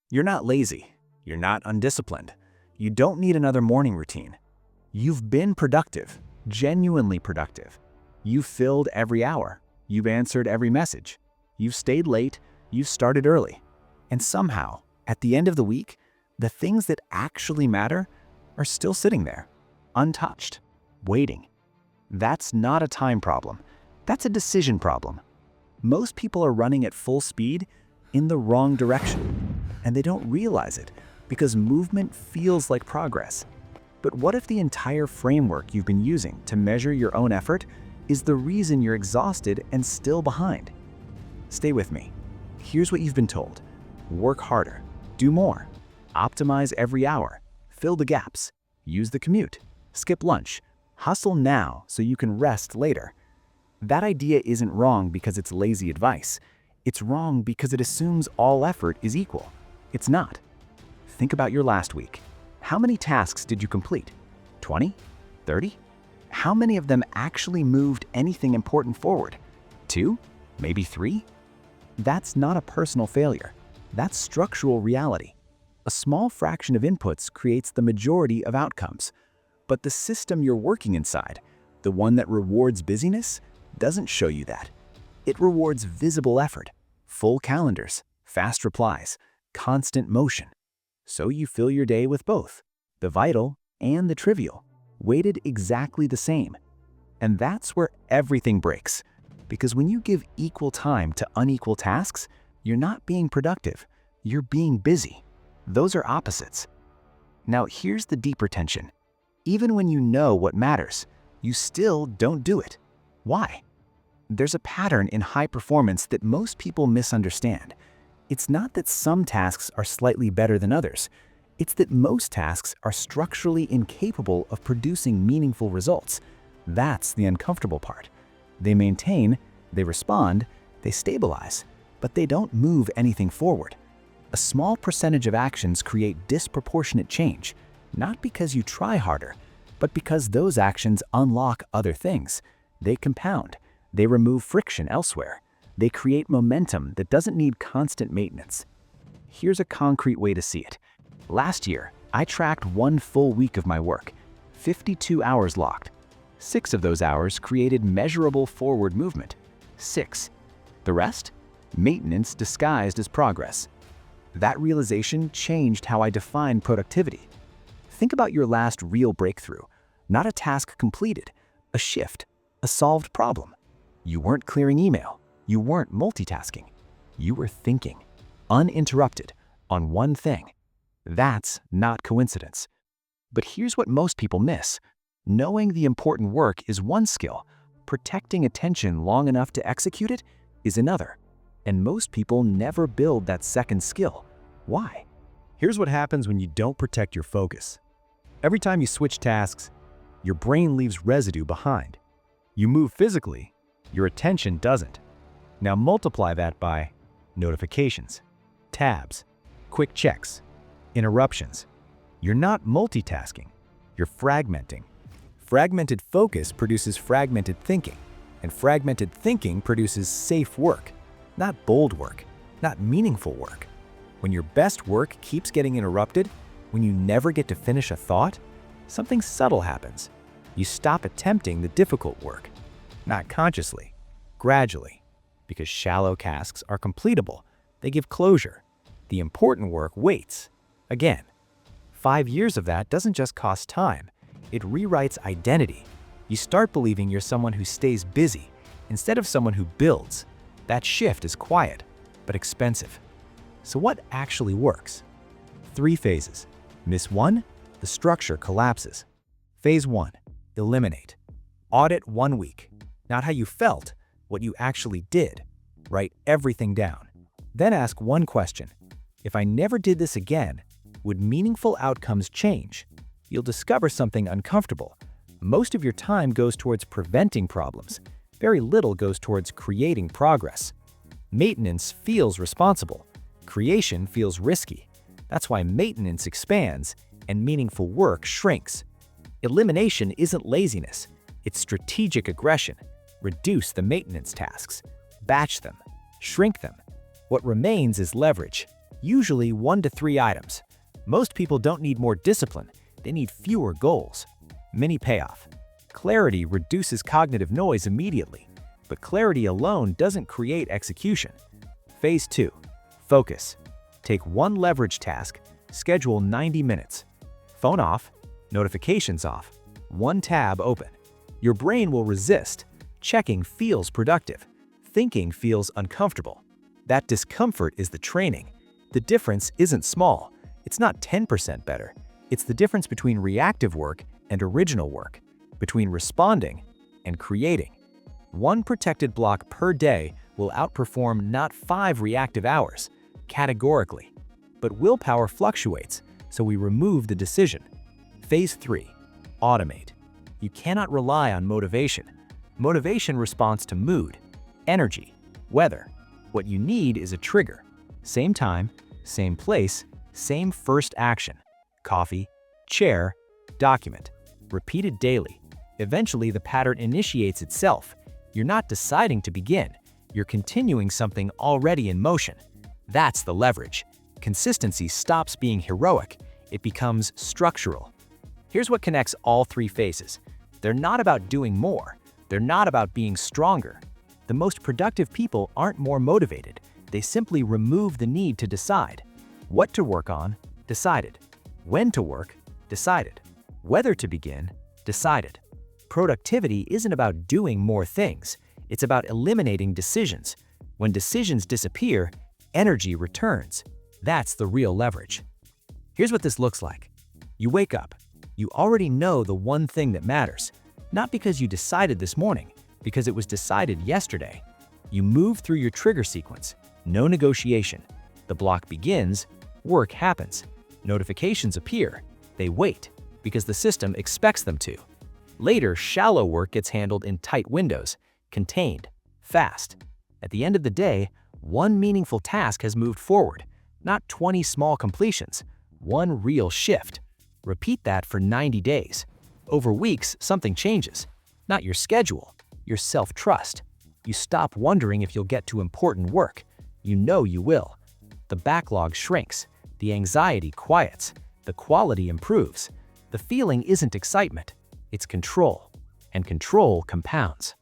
You're not lazy. You're not undisciplined. You don't need another morning routine. You've been productive, genuinely productive. You've filled every hour. You've answered every message. You've stayed late. You've started early. And somehow, at the end of the week, the things that actually matter are still sitting there, untouched, waiting. That's not a time problem. That's a decision problem. Most people are running at full speed in the wrong direction, and they don't realize it because movement feels like progress. But what if the entire framework you've been using to measure your own effort is the reason you're exhausted and still behind? Stay with me. Here's what you've been told. Work harder, do more, optimize every hour, fill the gaps, use the commute, skip lunch, hustle now so you can rest later. That idea isn't wrong because it's lazy advice. It's wrong because it assumes all effort is equal. It's not. Think about your last week. How many tasks did you complete? 20? 30? How many of them actually moved anything important forward? 2? Maybe 3? That's not a personal failure. That's structural reality. A small fraction of inputs creates the majority of outcomes. But the system you're working inside, the one that rewards busyness, doesn't show you that. It rewards visible effort, full calendars, fast replies, constant motion. So you fill your day with both, the vital and the trivial, weighted exactly the same. And that's where everything breaks. Because when you give equal time to unequal tasks, you're not being productive, you're being busy. Those are opposites. Now here's the deeper tension. Even when you know what matters, you still don't do it. Why? There's a pattern in high performance that most people misunderstand. It's not that some tasks are slightly better than others. It's that most tasks are structurally incapable of producing meaningful results. That's the uncomfortable part. They maintain, they respond, they stabilize, but they don't move anything forward. A small percentage of actions create disproportionate change, not because you try harder, but because those actions unlock other things. They compound. They remove friction elsewhere. They create momentum that doesn't need constant maintenance. Here's a concrete way to see it. Last year, I tracked 1 full week of my work, 52 hours logged. 6 of those hours created measurable forward movement. 6. The rest? Maintenance disguised as progress. That realization changed how I define productivity. Think about your last real breakthrough, not a task completed, a shift, a solved problem. You weren't clearing email. You weren't multitasking. You were thinking, uninterrupted, on one thing. That's not coincidence. But here's what most people miss. Knowing the important work is one skill. Protecting attention long enough to execute it is another. And most people never build that second skill. Why? Here's what happens when you don't protect your focus. Every time you switch tasks, your brain leaves residue behind. You move physically, your attention doesn't. Now multiply that by notifications, tabs, quick checks, interruptions. You're not multitasking, you're fragmenting. Fragmented focus produces fragmented thinking, and fragmented thinking produces safe work, not bold work, not meaningful work. When your best work keeps getting interrupted, when you never get to finish a thought, something subtle happens. You stop attempting the difficult work, not consciously, gradually, because shallow tasks are completable. They give closure. The important work waits. Again, 5 years of that doesn't just cost time. It rewrites identity. You start believing you're someone who stays busy instead of someone who builds. That shift is quiet, but expensive. So what actually works? 3 phases. Miss 1, the structure collapses. Phase 1, eliminate. Audit 1 week. Not how you felt, what you actually did. Write everything down. Then ask one question. If I never did this again, would meaningful outcomes change? You'll discover something uncomfortable. Most of your time goes towards preventing problems. Very little goes towards creating progress. Maintenance feels responsible. Creation feels risky. That's why maintenance expands and meaningful work shrinks. Elimination isn't laziness. It's strategic aggression. Reduce the maintenance tasks. Batch them. Shrink them. What remains is leverage. Usually 1 to 3 items. Most people don't need more discipline, they need fewer goals. Mini payoff. Clarity reduces cognitive noise immediately, but clarity alone doesn't create execution. Phase 2. Focus. Take one leverage task, schedule 90 minutes. Phone off, notifications off, one tab open. Your brain will resist. Checking feels productive. Thinking feels uncomfortable. That discomfort is the training. The difference isn't small. It's not 10% better. It's the difference between reactive work and original work, between responding and creating. One protected block per day will outperform not 5 reactive hours, categorically. But willpower fluctuates, so we remove the decision. Phase 3. Automate. You cannot rely on motivation. Motivation responds to mood, energy, weather. What you need is a trigger. Same time, same place, same first action. Coffee, chair, document. Repeated daily. Eventually, the pattern initiates itself. You're not deciding to begin. You're continuing something already in motion. That's the leverage. Consistency stops being heroic. It becomes structural. Here's what connects all 3 phases. They're not about doing more. They're not about being stronger. The most productive people aren't more motivated. They simply remove the need to decide. What to work on, decided. When to work, decided. Whether to begin, decided. Productivity isn't about doing more things. It's about eliminating decisions. When decisions disappear, energy returns. That's the real leverage. Here's what this looks like. You wake up. You already know the one thing that matters. Not because you decided this morning, because it was decided yesterday. You move through your trigger sequence. No negotiation. The block begins, work happens. Notifications appear. They wait, because the system expects them to. Later, shallow work gets handled in tight windows, contained, fast. At the end of the day, one meaningful task has moved forward, not 20 small completions, one real shift. Repeat that for 90 days. Over weeks, something changes. Not your schedule, your self-trust. You stop wondering if you'll get to important work. You know you will. The backlog shrinks. The anxiety quiets. The quality improves. The feeling isn't excitement. It's control. And control compounds.